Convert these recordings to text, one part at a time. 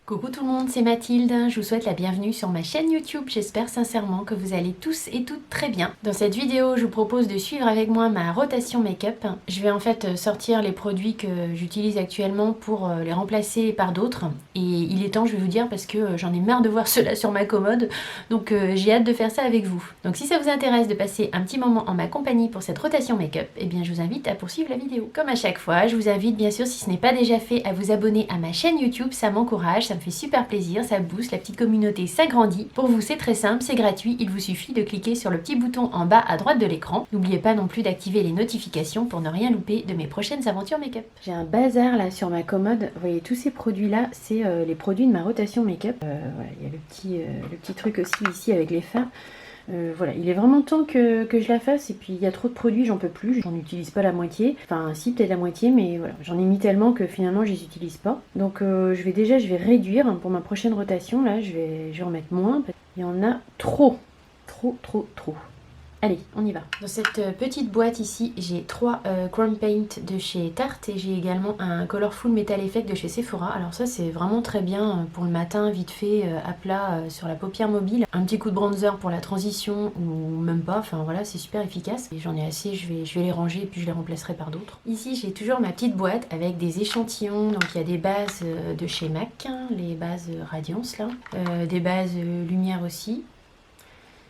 Coucou tout le monde, c'est Mathilde, je vous souhaite la bienvenue sur ma chaîne YouTube, j'espère sincèrement que vous allez tous et toutes très bien. Dans cette vidéo, je vous propose de suivre avec moi ma rotation make-up. Je vais en fait sortir les produits que j'utilise actuellement pour les remplacer par d'autres. Et il est temps, je vais vous dire, parce que j'en ai marre de voir cela sur ma commode, donc j'ai hâte de faire ça avec vous. Donc si ça vous intéresse de passer un petit moment en ma compagnie pour cette rotation make-up, eh bien je vous invite à poursuivre la vidéo. Comme à chaque fois, je vous invite bien sûr, si ce n'est pas déjà fait, à vous abonner à ma chaîne YouTube, ça m'encourage, ça me fait super plaisir, ça booste, la petite communauté s'agrandit. Pour vous, c'est très simple, c'est gratuit, il vous suffit de cliquer sur le petit bouton en bas à droite de l'écran. N'oubliez pas non plus d'activer les notifications pour ne rien louper de mes prochaines aventures make-up. J'ai un bazar là sur ma commode, vous voyez tous ces produits là, c'est les produits de ma rotation make-up. Voilà, il y a le petit truc aussi ici avec les fards. Voilà, il est vraiment temps que je la fasse, et puis il y a trop de produits, j'en peux plus, j'en utilise pas la moitié, enfin si peut-être la moitié, mais voilà, j'en ai mis tellement que finalement je les utilise pas. Donc je vais réduire pour ma prochaine rotation, là je vais en mettre moins, parce qu'il y en a trop. Allez, on y va. Dans cette petite boîte ici, j'ai 3 Chrome Paint de chez Tarte et j'ai également un Colorful Metal Effect de chez Sephora. Alors ça c'est vraiment très bien pour le matin, vite fait, à plat, sur la paupière mobile. Un petit coup de bronzer pour la transition ou même pas, enfin voilà, c'est super efficace. Et j'en ai assez, je vais les ranger et puis je les remplacerai par d'autres. Ici j'ai toujours ma petite boîte avec des échantillons, donc il y a des bases de chez MAC, les bases Radiance là, des bases lumière aussi.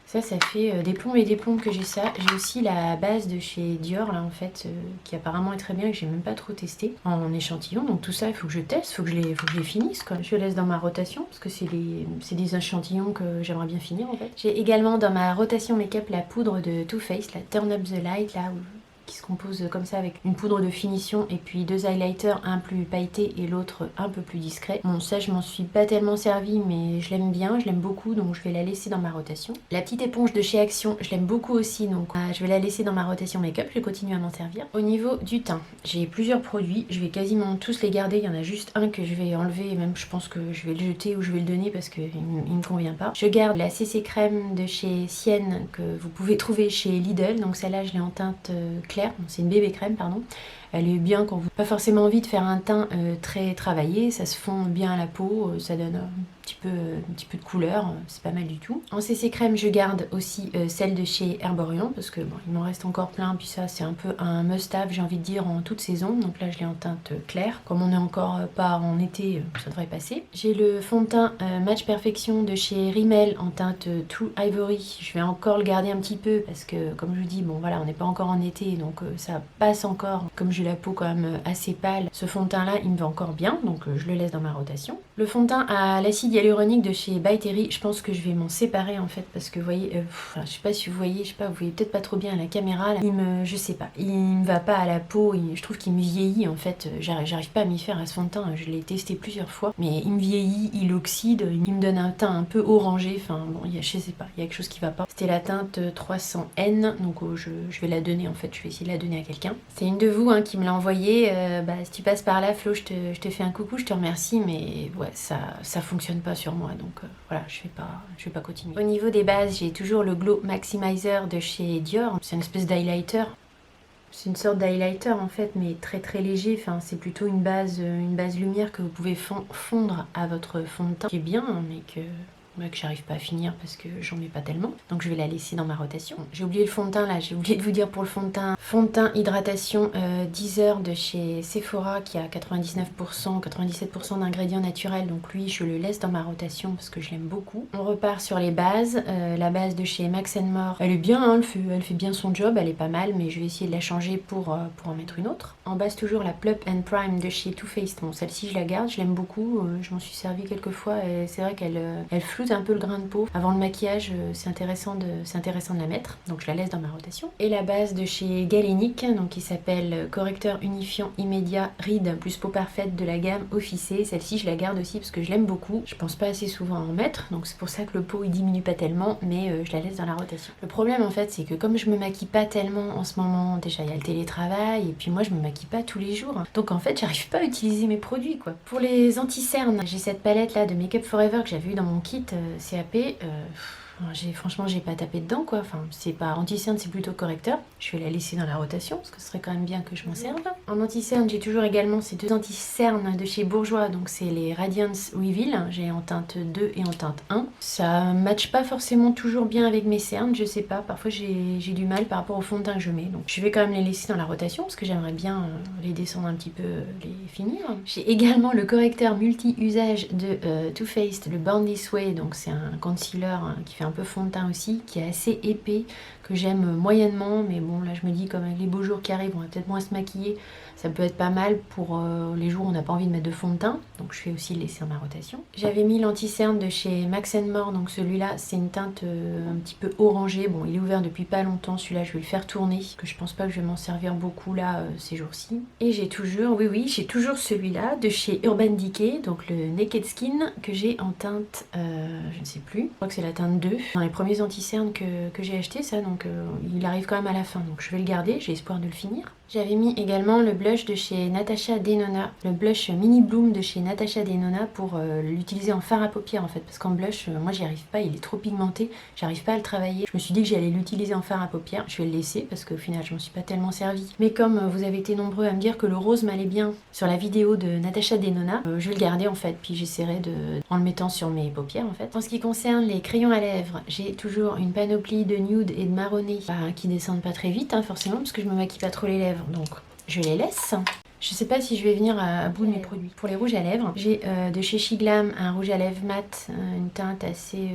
Ça fait des plombs et des plombs que j'ai ça. J'ai aussi la base de chez Dior là en fait, qui apparemment est très bien et que j'ai même pas trop testé en échantillon. Donc tout ça il faut que je teste, faut que je les finisse quoi. Je laisse dans ma rotation parce que c'est des échantillons que j'aimerais bien finir en fait. J'ai également dans ma rotation make-up la poudre de Too Faced, la Turn Up the Light là qui se compose comme ça avec une poudre de finition et puis 2 highlighters, un plus pailleté et l'autre un peu plus discret. Bon ça je m'en suis pas tellement servi mais je l'aime bien, je l'aime beaucoup donc je vais la laisser dans ma rotation. La petite éponge de chez Action, je l'aime beaucoup aussi donc je vais la laisser dans ma rotation make-up, je vais continuer à m'en servir. Au niveau du teint, j'ai plusieurs produits, je vais quasiment tous les garder, il y en a juste un que je vais enlever et même je pense que je vais le jeter ou je vais le donner parce qu'il me convient pas. Je garde la CC crème de chez Sienne que vous pouvez trouver chez Lidl, donc celle-là je l'ai en teinte claire. C'est une bébé crème pardon. Elle est bien quand vous n'avez pas forcément envie de faire un teint très travaillé, ça se fond bien à la peau, ça donne un petit peu de couleur, c'est pas mal du tout. En CC crème je garde aussi celle de chez Herborian parce que bon, il m'en reste encore plein, puis ça c'est un peu un must-have j'ai envie de dire en toute saison, donc là je l'ai en teinte claire. Comme on n'est encore pas en été, ça devrait passer. J'ai le fond de teint Match Perfection de chez Rimmel en teinte True Ivory, je vais encore le garder un petit peu parce que comme je vous dis, bon voilà on n'est pas encore en été donc ça passe encore, comme j'ai la peau quand même assez pâle, ce fond de teint là il me va encore bien donc je le laisse dans ma rotation. Le fond de teint à l'acide hyaluronique de chez By Terry, je pense que je vais m'en séparer en fait parce que vous voyez, je sais pas si vous voyez, vous voyez peut-être pas trop bien à la caméra là. Je sais pas, il me va pas à la peau, je trouve qu'il me vieillit en fait, j'arrive pas à m'y faire à ce fond de teint, je l'ai testé plusieurs fois mais il me vieillit, il oxyde, il me donne un teint un peu orangé, enfin bon, je sais pas, il y a quelque chose qui va pas. C'était la teinte 300N donc je vais la donner en fait, je vais essayer de la donner à quelqu'un. C'est une de vous qui me l'a envoyé, si tu passes par là Flo, je te fais un coucou, je te remercie mais ouais ça fonctionne pas sur moi donc voilà, je vais pas continuer. Au niveau des bases, j'ai toujours le Glow Maximizer de chez Dior, c'est une espèce d'highlighter. C'est une sorte d'highlighter en fait, mais très très léger. Enfin, c'est plutôt une base lumière que vous pouvez fondre à votre fond de teint, qui est bien, mais que j'arrive pas à finir parce que j'en ai pas tellement. Donc je vais la laisser dans ma rotation. J'ai oublié le fond de teint là, j'ai oublié de vous dire pour le fond de teint hydratation 10 heures de chez Sephora qui a 97% d'ingrédients naturels. Donc lui, je le laisse dans ma rotation parce que je l'aime beaucoup. On repart sur les bases. La base de chez Max More, elle est bien, hein, elle fait bien son job, elle est pas mal, mais je vais essayer de la changer pour en mettre une autre. En base, toujours la Plup and Prime de chez Too Faced. Bon, celle-ci, je la garde, je l'aime beaucoup. Je m'en suis servi quelques fois et c'est vrai qu'elle floute un peu le grain de peau. Avant le maquillage, c'est intéressant de la mettre. Donc je la laisse dans ma rotation. Et la base de chez Galénic, donc qui s'appelle Correcteur Unifiant Immédiat Ride plus Peau Parfaite de la gamme Officée. Celle-ci, je la garde aussi parce que je l'aime beaucoup. Je pense pas assez souvent en mettre, donc c'est pour ça que le pot il diminue pas tellement, mais je la laisse dans la rotation. Le problème en fait, c'est que comme je me maquille pas tellement en ce moment, déjà il y a le télétravail, et puis moi je me maquille pas tous les jours. Donc en fait, j'arrive pas à utiliser mes produits quoi. Pour les anti-cernes, j'ai cette palette là de Make Up Forever que j'avais eu dans mon kit CAP. Franchement, j'ai pas tapé dedans quoi. Enfin, c'est pas anti-cerne, c'est plutôt correcteur. Je vais la laisser dans la rotation parce que ce serait quand même bien que je m'en serve. En anti-cerne, j'ai toujours également ces deux anti-cernes de chez Bourjois. Donc, c'est les Radiance Reveal. J'ai en teinte 2 et en teinte 1. Ça matche pas forcément toujours bien avec mes cernes. Je sais pas. Parfois, j'ai du mal par rapport au fond de teint que je mets. Donc, je vais quand même les laisser dans la rotation parce que j'aimerais bien les descendre un petit peu, les finir. J'ai également le correcteur multi-usage de Too Faced, le Born This Way. Donc, c'est un concealer qui fait un peu fond de teint aussi, qui est assez épais, que j'aime moyennement, mais bon là je me dis comme avec les beaux jours qui arrivent, on va peut-être moins se maquiller, ça peut être pas mal pour les jours où on n'a pas envie de mettre de fond de teint, donc je vais aussi le laisser dans ma rotation. J'avais mis l'anti-cerne de chez Max More, donc celui-là c'est une teinte un petit peu orangée, bon il est ouvert depuis pas longtemps, celui-là je vais le faire tourner, parce que je pense pas que je vais m'en servir beaucoup là ces jours-ci. Et j'ai toujours, oui j'ai toujours celui-là de chez Urban Decay, donc le Naked Skin, que j'ai en teinte, je ne sais plus, je crois que c'est la teinte 2, dans les premiers anti-cernes que j'ai acheté ça, donc il arrive quand même à la fin, donc je vais le garder, j'ai espoir de le finir. J'avais mis également le blush de chez Natasha Denona, le blush Mini Bloom de chez Natasha Denona pour l'utiliser en fard à paupières en fait, parce qu'en blush, moi j'y arrive pas, il est trop pigmenté, j'arrive pas à le travailler. Je me suis dit que j'allais l'utiliser en fard à paupières, je vais le laisser parce qu'au final je m'en suis pas tellement servi. Mais comme vous avez été nombreux à me dire que le rose m'allait bien sur la vidéo de Natasha Denona, je vais le garder en fait, puis j'essaierai en le mettant sur mes paupières en fait. En ce qui concerne les crayons à lèvres, j'ai toujours une panoplie de nude et de marronné qui descendent pas très vite forcément parce que je me maquille pas trop les lèvres, donc je les laisse. Je sais pas si je vais venir à bout de mes produits. Pour les rouges à lèvres, j'ai de chez Shiglam un rouge à lèvres mat, une teinte assez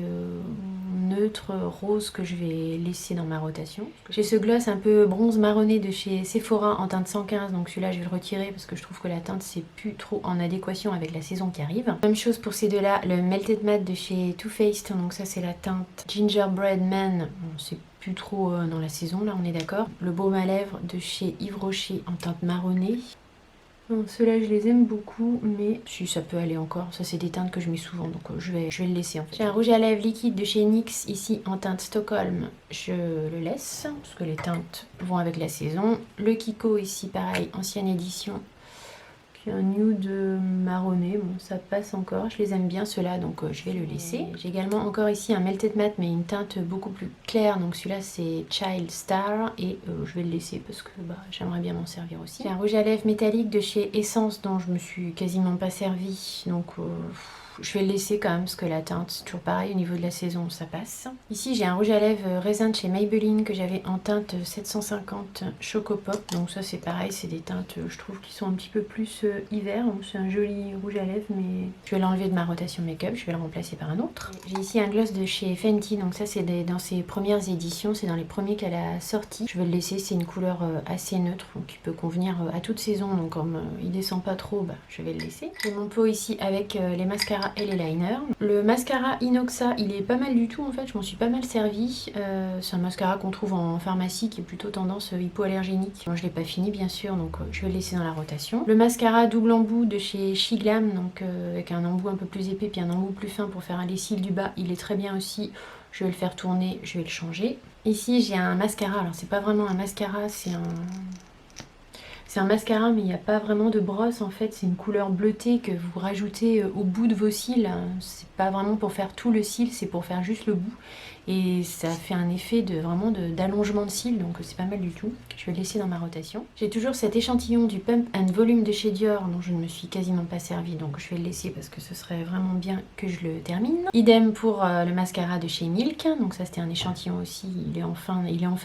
neutre, rose, que je vais laisser dans ma rotation. J'ai ce gloss un peu bronze marronné de chez Sephora en teinte 115, donc celui-là je vais le retirer parce que je trouve que la teinte c'est plus trop en adéquation avec la saison qui arrive. Même chose pour ces deux-là, le Melted Matte de chez Too Faced, donc ça c'est la teinte Gingerbread Man, bon, c'est plus trop dans la saison, là on est d'accord. Le baume à lèvres de chez Yves Rocher en teinte marronnée. Bon, ceux-là je les aime beaucoup, mais si ça peut aller encore, ça c'est des teintes que je mets souvent, donc je vais le laisser en fait. J'ai un rouge à lèvres liquide de chez NYX ici en teinte Stockholm, je le laisse, parce que les teintes vont avec la saison. Le Kiko ici pareil, ancienne édition, un nude marronné, bon ça passe encore, je les aime bien ceux-là, donc je vais le laisser. J'ai également encore ici un Melted Matte mais une teinte beaucoup plus claire, donc celui-là c'est Child Star et je vais le laisser parce que j'aimerais bien m'en servir aussi. J'ai un rouge à lèvres métallique de chez Essence dont je me suis quasiment pas servi, donc je vais le laisser quand même parce que la teinte c'est toujours pareil, au niveau de la saison ça passe. Ici j'ai un rouge à lèvres raisin de chez Maybelline que j'avais en teinte 750 Choco Pop, donc ça c'est pareil, c'est des teintes je trouve qui sont un petit peu plus hiver, c'est un joli rouge à lèvres mais je vais l'enlever de ma rotation make-up, je vais le remplacer par un autre. J'ai ici un gloss de chez Fenty, donc ça c'est dans ses premières éditions, c'est dans les premiers qu'elle a sorti. Je vais le laisser, c'est une couleur assez neutre donc qui peut convenir à toute saison, donc comme il descend pas trop, je vais le laisser. J'ai mon pot ici avec les mascaras et les liners. Le mascara Inoxa il est pas mal du tout en fait, je m'en suis pas mal servi. C'est un mascara qu'on trouve en pharmacie qui est plutôt tendance hypoallergénique. Moi je l'ai pas fini bien sûr, donc je vais le laisser dans la rotation. Le mascara double embout de chez Shiglam, donc avec un embout un peu plus épais puis un embout plus fin pour faire les cils du bas, il est très bien aussi. Je vais le faire tourner, je vais le changer. Ici j'ai un mascara, alors c'est pas vraiment un mascara, c'est un mascara mais il n'y a pas vraiment de brosse en fait, c'est une couleur bleutée que vous rajoutez au bout de vos cils. C'est pas vraiment pour faire tout le cil, c'est pour faire juste le bout. Et ça fait un effet d'allongement de cils, donc c'est pas mal du tout. Je vais le laisser dans ma rotation. J'ai toujours cet échantillon du Pump and Volume de chez Dior dont je ne me suis quasiment pas servi, donc je vais le laisser parce que ce serait vraiment bien que je le termine. Idem pour le mascara de chez Milk, donc ça c'était un échantillon aussi, il est en fin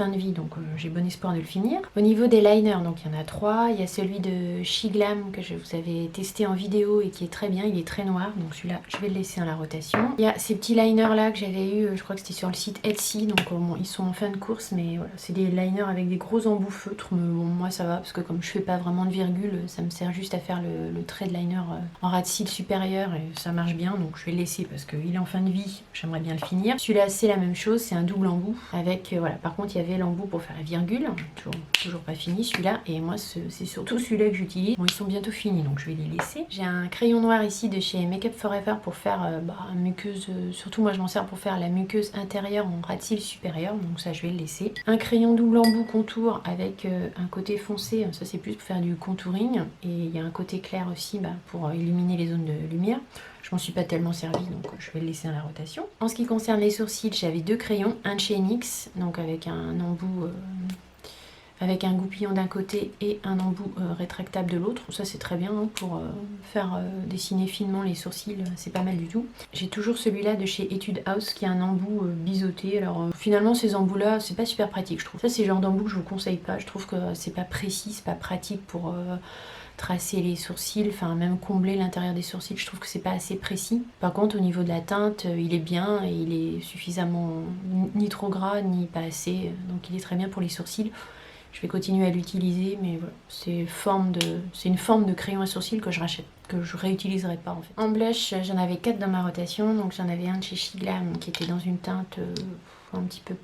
de vie, donc j'ai bon espoir de le finir. Au niveau des liners, donc il y en a 3, il y a celui de Shiglam que je vous avais testé en vidéo et qui est très bien, il est très noir, donc celui-là je vais le laisser dans la rotation. Il y a ces petits liners là que j'avais eu, je crois que c'était sur le site Etsy, donc bon, ils sont en fin de course, mais voilà, c'est des liners avec des gros embouts feutres, mais bon, moi ça va parce que comme je fais pas vraiment de virgule, ça me sert juste à faire le trait de liner en ras de cils supérieur et ça marche bien, donc je vais le laisser parce qu'il est en fin de vie, j'aimerais bien le finir. Celui-là c'est la même chose, c'est un double embout avec voilà, par contre il y avait l'embout pour faire la virgule, toujours pas fini celui-là, et moi c'est surtout celui-là que j'utilise. Bon, ils sont bientôt finis donc je vais les laisser. J'ai un crayon noir ici de chez Make Up For Ever pour faire muqueuse, surtout moi je m'en sers pour faire la muqueuse interne intérieur en ras de cils supérieur, donc ça je vais le laisser. Un crayon double embout contour avec un côté foncé, ça c'est plus pour faire du contouring, et il y a un côté clair aussi pour illuminer les zones de lumière. Je m'en suis pas tellement servi, donc je vais le laisser dans la rotation. En ce qui concerne les sourcils, j'avais 2 crayons, un de chez NYX, donc avec un embout avec un goupillon d'un côté et un embout rétractable de l'autre. Ça c'est très bien hein, pour faire dessiner finement les sourcils, c'est pas mal du tout. J'ai toujours celui-là de chez Etude House qui a un embout biseauté. Alors finalement ces embouts là c'est pas super pratique je trouve. Ça c'est le genre d'embout que je vous conseille pas, je trouve que c'est pas précis, c'est pas pratique pour tracer les sourcils, enfin même combler l'intérieur des sourcils, je trouve que c'est pas assez précis. Par contre au niveau de la teinte, il est bien et il est suffisamment ni trop gras ni pas assez, donc il est très bien pour les sourcils. Je vais continuer à l'utiliser, mais voilà, c'est une forme de crayon à sourcils que je rachète, que je réutiliserai pas en fait. En blush, j'en avais 4 dans ma rotation, donc j'en avais un de chez Shiglam qui était dans une teinte un petit peu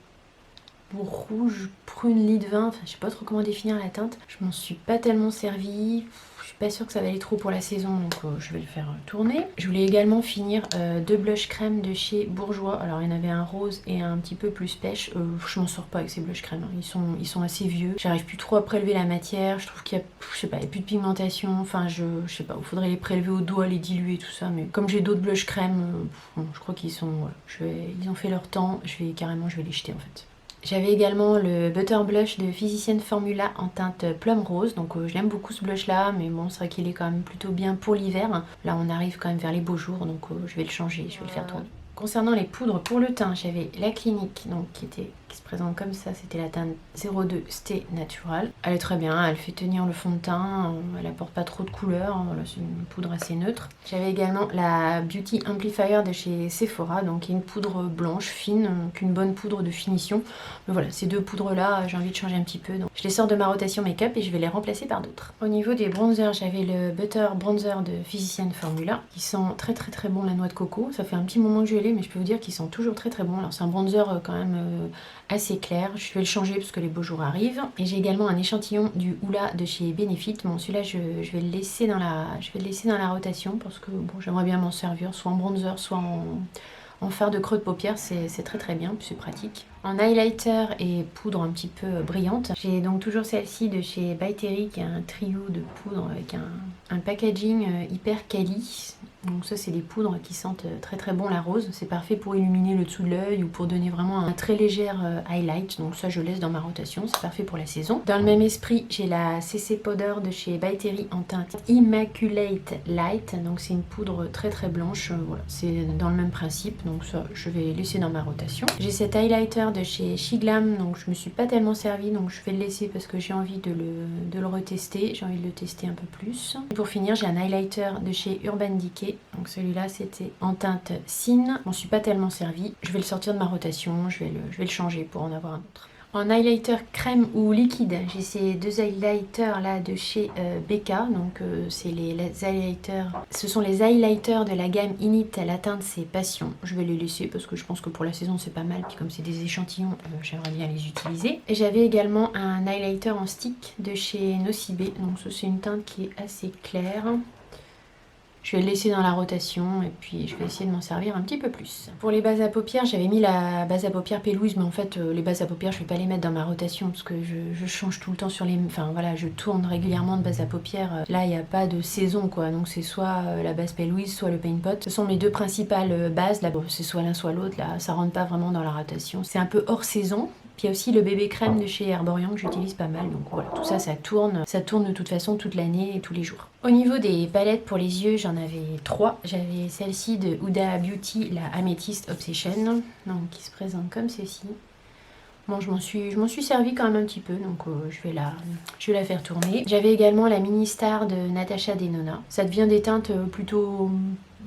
rouge, prune, lit de vin, enfin je sais pas trop comment définir la teinte. Je m'en suis pas tellement servie. Je suis pas sûre que ça va aller trop pour la saison, donc je vais le faire tourner. Je voulais également finir 2 blush crème de chez Bourjois. Alors il y en avait un rose et un petit peu plus pêche. Je m'en sors pas avec ces blush crème, hein. Ils sont assez vieux. J'arrive plus trop à prélever la matière. Je trouve qu'il y a, je sais pas, il y a plus de pigmentation. Enfin je sais pas, il faudrait les prélever au doigt, les diluer, tout ça. Mais comme j'ai d'autres blush crème, bon, je crois qu'ils sont, voilà, ils ont fait leur temps. Je vais les jeter en fait. J'avais également le Butter Blush de Physicienne Formula en teinte plum rose, donc je l'aime beaucoup ce blush là, mais bon c'est vrai qu'il est quand même plutôt bien pour l'hiver. Là on arrive quand même vers les beaux jours, donc je vais le changer, je vais le faire tourner. Concernant les poudres pour le teint, j'avais la Clinique, donc qui se présente comme ça, c'était la teinte 02 Stay Natural. Elle est très bien, elle fait tenir le fond de teint, elle apporte pas trop de couleurs, voilà, c'est une poudre assez neutre. J'avais également la Beauty Amplifier de chez Sephora, donc qui est une poudre blanche, fine, qu'une bonne poudre de finition. Mais voilà, ces 2 poudres là, j'ai envie de changer un petit peu, donc je les sors de ma rotation make-up et je vais les remplacer par d'autres. Au niveau des bronzers, j'avais le Butter Bronzer de Physicienne Formula, qui sent très très très bon la noix de coco. Ça fait un petit moment que je l'ai, mais je peux vous dire qu'ils sont toujours très très bons. Alors c'est un bronzer quand même assez clair, je vais le changer parce que les beaux jours arrivent. Et j'ai également un échantillon du Hoola de chez Benefit. Bon celui-là je vais le laisser dans la rotation parce que bon j'aimerais bien m'en servir soit en bronzer soit en fard de creux de paupières, c'est très très bien, puis c'est pratique. En highlighter et poudre un petit peu brillante, j'ai donc toujours celle-ci de chez By Terry qui est un trio de poudres avec un packaging hyper quali. Donc ça c'est des poudres qui sentent très très bon la rose, c'est parfait pour illuminer le dessous de l'œil ou pour donner vraiment un très léger highlight, donc ça je laisse dans ma rotation, c'est parfait pour la saison. Dans le même esprit j'ai la CC Powder de chez By Terry en teinte Immaculate Light, donc c'est une poudre très très blanche, voilà, c'est dans le même principe, donc ça je vais laisser dans ma rotation. J'ai cet highlighter de chez Shiglam, donc je me suis pas tellement servie, donc je vais le laisser parce que j'ai envie de le retester, j'ai envie de le tester un peu plus. Et pour finir j'ai un highlighter de chez Urban Decay. Donc celui-là c'était en teinte Sin, je m'en suis pas tellement servi, je vais le sortir de ma rotation, je vais le changer pour en avoir un autre. En highlighter crème ou liquide, j'ai ces 2 highlighters là de chez Becca, donc c'est les highlighters, ce sont les highlighters de la gamme Init, la teinte c'est Passion. Je vais les laisser parce que je pense que pour la saison c'est pas mal, puis comme c'est des échantillons, j'aimerais bien les utiliser. Et j'avais également un highlighter en stick de chez Nocibe, donc ça c'est une teinte qui est assez claire. Je vais le laisser dans la rotation et puis je vais essayer de m'en servir un petit peu plus. Pour les bases à paupières, j'avais mis la base à paupières Pélouse, mais en fait les bases à paupières je vais pas les mettre dans ma rotation parce que je change tout le temps sur les... Enfin voilà, je tourne régulièrement de base à paupières. Là il n'y a pas de saison quoi, donc c'est soit la base Pélouse, soit le Paint Pot. Ce sont mes 2 principales bases, là bon, c'est soit l'un soit l'autre, là ça rentre pas vraiment dans la rotation. C'est un peu hors saison. Puis il y a aussi le bébé crème de chez Herborian que j'utilise pas mal, donc voilà, tout ça, ça tourne de toute façon toute l'année et tous les jours. Au niveau des palettes pour les yeux, j'en avais 3. J'avais celle-ci de Huda Beauty, la Amethyst Obsession, donc qui se présente comme ceci. Bon, je m'en suis servi quand même un petit peu, donc je vais la faire tourner. J'avais également la Mini Star de Natasha Denona. Ça devient des teintes plutôt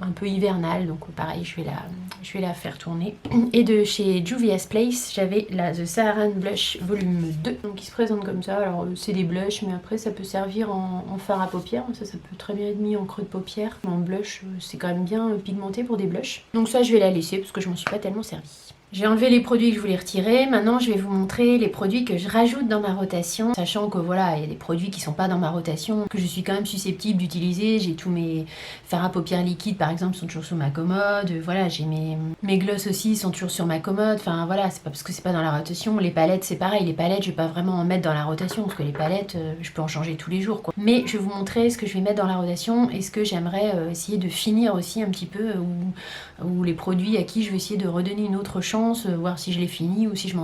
un peu hivernales, donc pareil, je vais la faire tourner. Et de chez Juvia's Place, j'avais la The Saharan Blush volume 2, donc qui se présente comme ça. Alors c'est des blushs, mais après ça peut servir en fard à paupières, ça peut très bien être mis en creux de paupières. En blush, c'est quand même bien pigmenté pour des blushs. Donc ça, je vais la laisser parce que je m'en suis pas tellement servie. J'ai enlevé les produits que je voulais retirer. Maintenant, je vais vous montrer les produits que je rajoute dans ma rotation. Sachant que voilà, il y a des produits qui sont pas dans ma rotation, que je suis quand même susceptible d'utiliser. J'ai tous mes fards à paupières liquides, par exemple, sont toujours sur ma commode. Voilà, j'ai mes gloss aussi, sont toujours sur ma commode. Enfin voilà, c'est pas parce que c'est pas dans la rotation. Les palettes, c'est pareil. Les palettes, je vais pas vraiment en mettre dans la rotation parce que les palettes, je peux en changer tous les jours, quoi. Mais je vais vous montrer ce que je vais mettre dans la rotation et ce que j'aimerais essayer de finir aussi un petit peu, ou les produits à qui je vais essayer de redonner une autre chance, voir si je les finis ou si je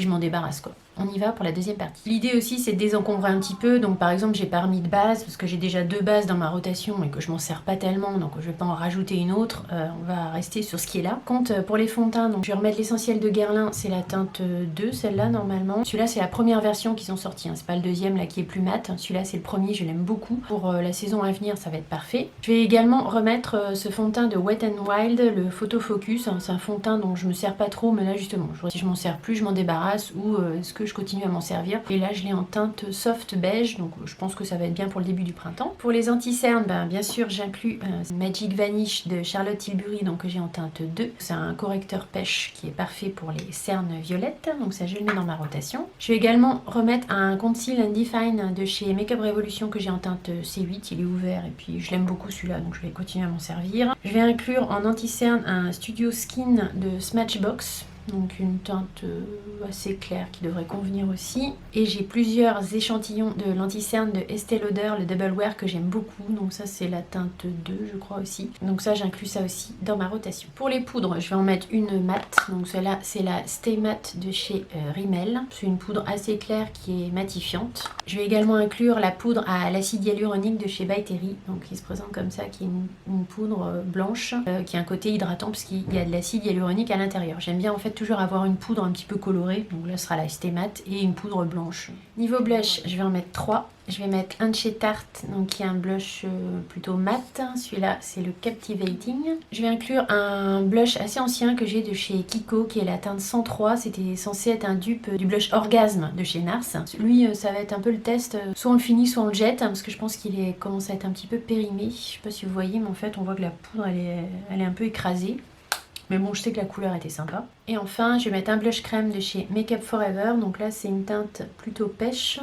m'en débarrasse, quoi. On y va pour la deuxième partie. L'idée aussi, c'est de désencombrer un petit peu. Donc par exemple, j'ai pas remis de base parce que j'ai déjà 2 bases dans ma rotation et que je m'en sers pas tellement, donc je vais pas en rajouter une autre. On va rester sur ce qui est là. Pour les fonds de teint, donc je vais remettre l'essentiel de Guerlain, c'est la teinte 2, celle-là normalement. Celui-là, c'est la première version qu'ils ont sortie, hein. C'est pas le deuxième là qui est plus mat. Celui-là, c'est le premier, je l'aime beaucoup. Pour la saison à venir, ça va être parfait. Je vais également remettre ce fond de teint de Wet n Wild, le Photo Focus. C'est un fond de teint dont je me sers pas trop, mais là justement, si je m'en sers plus, je m'en débarrasse, ou est-ce que je continue à m'en servir. Et là, je l'ai en teinte soft beige, donc je pense que ça va être bien pour le début du printemps. Pour les anti-cernes, bien sûr, j'inclus Magic Vanish de Charlotte Tilbury, donc que j'ai en teinte 2. C'est un correcteur pêche qui est parfait pour les cernes violettes, donc ça, je le mets dans ma rotation. Je vais également remettre un conceal and define de chez Makeup Revolution que j'ai en teinte C8. Il est ouvert et puis je l'aime beaucoup celui-là, donc je vais continuer à m'en servir. Je vais inclure en anti-cerne un Studio Skin de Smashbox, donc une teinte assez claire qui devrait convenir aussi. Et j'ai plusieurs échantillons de l'anti-cerne de Estée Lauder, le Double Wear, que j'aime beaucoup. Donc ça, c'est la teinte 2, je crois aussi. Donc ça, j'inclus ça aussi dans ma rotation. Pour les poudres, je vais en mettre une matte. Donc celle-là, c'est la Stay Matte de chez Rimmel. C'est une poudre assez claire qui est matifiante. Je vais également inclure la poudre à l'acide hyaluronique de chez By Terry, donc qui se présente comme ça, qui est une poudre blanche, qui a un côté hydratant parce qu'il y a de l'acide hyaluronique à l'intérieur. J'aime bien en fait toujours avoir une poudre un petit peu colorée, donc là ce sera la Stay Matte, et une poudre blanche. Niveau blush, je vais en mettre 3. Je vais mettre un de chez Tarte, donc qui est un blush plutôt mat. Celui-là, c'est le Captivating. Je vais inclure un blush assez ancien que j'ai de chez Kiko, qui est la teinte 103. C'était censé être un dupe du blush Orgasme de chez Nars. Lui, ça va être un peu le test. Soit on le finit, soit on le jette, parce que je pense qu'il commence à être un petit peu périmé. Je sais pas si vous voyez, mais en fait, on voit que la poudre, elle est un peu écrasée. Mais bon, je sais que la couleur était sympa. Et enfin, je vais mettre un blush crème de chez Make Up For Ever. Donc là, c'est une teinte plutôt pêche.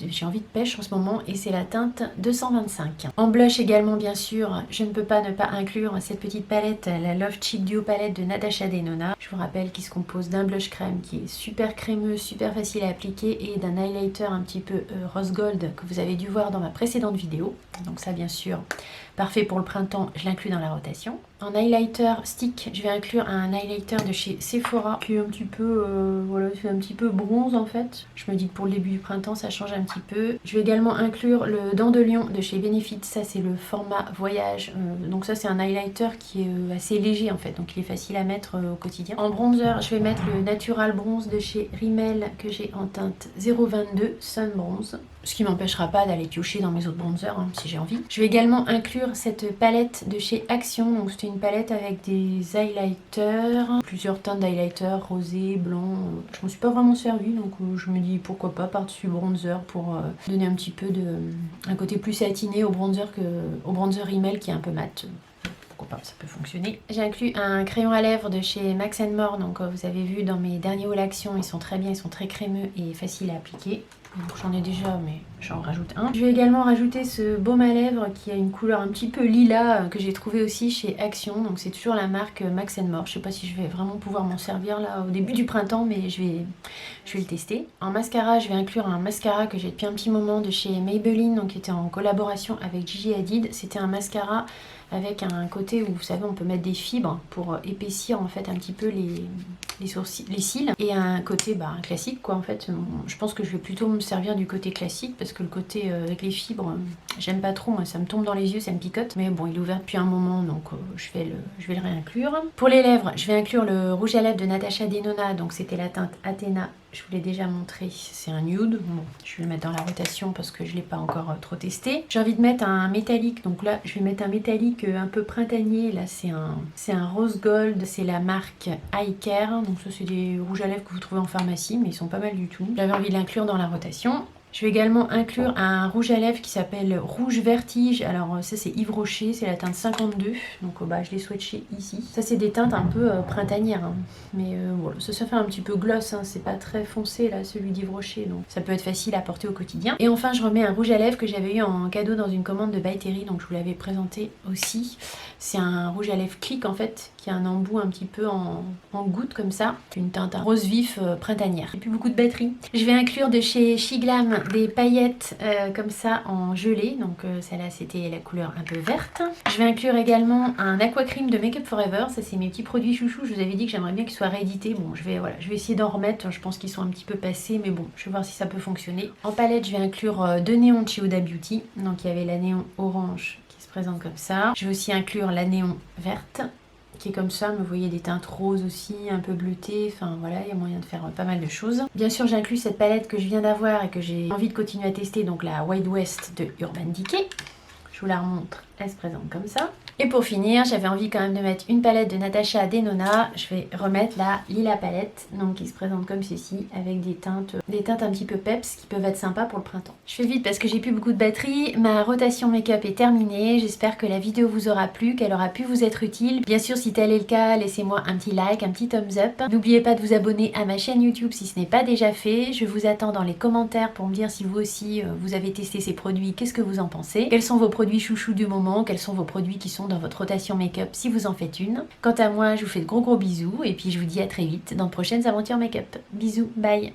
J'ai envie de pêche en ce moment. Et c'est la teinte 225. En blush également, bien sûr, je ne peux pas ne pas inclure cette petite palette, la Love Cheek Duo Palette de Natasha Denona. Je vous rappelle qu'il se compose d'un blush crème qui est super crémeux, super facile à appliquer, et d'un highlighter un petit peu rose gold que vous avez dû voir dans ma précédente vidéo. Donc ça, bien sûr, parfait pour le printemps, je l'inclus dans la rotation. En highlighter stick, je vais inclure un highlighter de chez Sephora qui est un petit peu, voilà, c'est un petit peu bronze en fait. Je me dis que pour le début du printemps, ça change un petit peu. Je vais également inclure le Dent de Lion de chez Benefit. Ça, c'est le format voyage. Donc ça, c'est un highlighter qui est assez léger en fait, donc il est facile à mettre au quotidien. En bronzer, je vais mettre le Natural Bronze de chez Rimmel que j'ai en teinte 022 Sun Bronze. Ce qui m'empêchera pas d'aller piocher dans mes autres bronzers si j'ai envie. Je vais également inclure cette palette de chez Action. Donc c'est une palette avec des highlighters, plusieurs teintes d'highlighter, rosé, blanc. Je m'en suis pas vraiment servie, donc je me dis pourquoi pas par-dessus bronzer pour donner un petit peu un côté plus satiné au bronzer Rimmel qui est un peu mat. Pourquoi pas, ça peut fonctionner. J'ai inclus un crayon à lèvres de chez Max More. Donc vous avez vu dans mes derniers haul action, ils sont très bien, ils sont très crémeux et faciles à appliquer. J'en ai déjà, mais j'en rajoute un. Je vais également rajouter ce baume à lèvres qui a une couleur un petit peu lilas que j'ai trouvé aussi chez Action. Donc c'est toujours la marque Max More. Je sais pas si je vais vraiment pouvoir m'en servir là au début du printemps, mais je vais le tester. En mascara, je vais inclure un mascara que j'ai depuis un petit moment de chez Maybelline, donc qui était en collaboration avec Gigi Hadid. C'était un mascara avec un côté où vous savez on peut mettre des fibres pour épaissir en fait un petit peu les sourcils, les cils, et un côté classique quoi en fait. Je pense que je vais plutôt me servir du côté classique parce que le côté avec les fibres j'aime pas trop, moi ça me tombe dans les yeux, ça me picote, mais bon il est ouvert depuis un moment donc je vais le réinclure. Pour les lèvres, je vais inclure le rouge à lèvres de Natasha Denona, donc c'était la teinte Athena. Je vous l'ai déjà montré, c'est un nude. Bon, je vais le mettre dans la rotation parce que je ne l'ai pas encore trop testé. J'ai envie de mettre un métallique, donc là je vais mettre un métallique un peu printanier. Là c'est un rose gold, c'est la marque Eye Care. Donc ça c'est des rouges à lèvres que vous trouvez en pharmacie, mais ils sont pas mal du tout. J'avais envie de l'inclure dans la rotation. Je vais également inclure un rouge à lèvres qui s'appelle Rouge Vertige. Alors ça c'est Yves Rocher, c'est la teinte 52. Donc je l'ai swatché ici. Ça c'est des teintes un peu printanières. Hein. Mais voilà, ça fait un petit peu gloss. Hein. C'est pas très foncé là, celui d'Yves Rocher. Donc ça peut être facile à porter au quotidien. Et enfin je remets un rouge à lèvres que j'avais eu en cadeau dans une commande de By Terry. Donc je vous l'avais présenté aussi. C'est un rouge à lèvres click en fait, qui a un embout un petit peu en goutte comme ça. Une teinte rose vif printanière. J'ai plus beaucoup de batterie. Je vais inclure de chez Shiglam des paillettes comme ça en gelée. Donc celle-là c'était la couleur un peu verte. Je vais inclure également un aqua cream de Make Up Forever. Ça c'est mes petits produits chouchous. Je vous avais dit que j'aimerais bien qu'ils soient réédités. Bon je vais essayer d'en remettre. Je pense qu'ils sont un petit peu passés. Mais bon je vais voir si ça peut fonctionner. En palette je vais inclure deux néons de chez Huda Beauty. Donc il y avait la néon orange qui se présente comme ça. Je vais aussi inclure la néon verte qui est comme ça, mais vous voyez des teintes roses aussi, un peu bleutées, enfin voilà, il y a moyen de faire pas mal de choses. Bien sûr j'inclus cette palette que je viens d'avoir et que j'ai envie de continuer à tester, donc la Wild West de Urban Decay. Je vous la remontre, elle se présente comme ça. Et pour finir, j'avais envie quand même de mettre une palette de Natasha Denona. Je vais remettre la Lila palette, donc qui se présente comme ceci, avec des teintes un petit peu peps qui peuvent être sympas pour le printemps. Je fais vite parce que j'ai plus beaucoup de batterie. Ma rotation make-up est terminée. J'espère que la vidéo vous aura plu, qu'elle aura pu vous être utile. Bien sûr, si tel est le cas, laissez-moi un petit like, un petit thumbs up. N'oubliez pas de vous abonner à ma chaîne YouTube si ce n'est pas déjà fait. Je vous attends dans les commentaires pour me dire si vous aussi vous avez testé ces produits, qu'est-ce que vous en pensez. Quels sont vos produits chouchous du moment, quels sont vos produits qui sont dans votre rotation make-up si vous en faites une. Quant à moi, je vous fais de gros bisous et puis je vous dis à très vite dans de prochaines aventures make-up. Bisous, bye!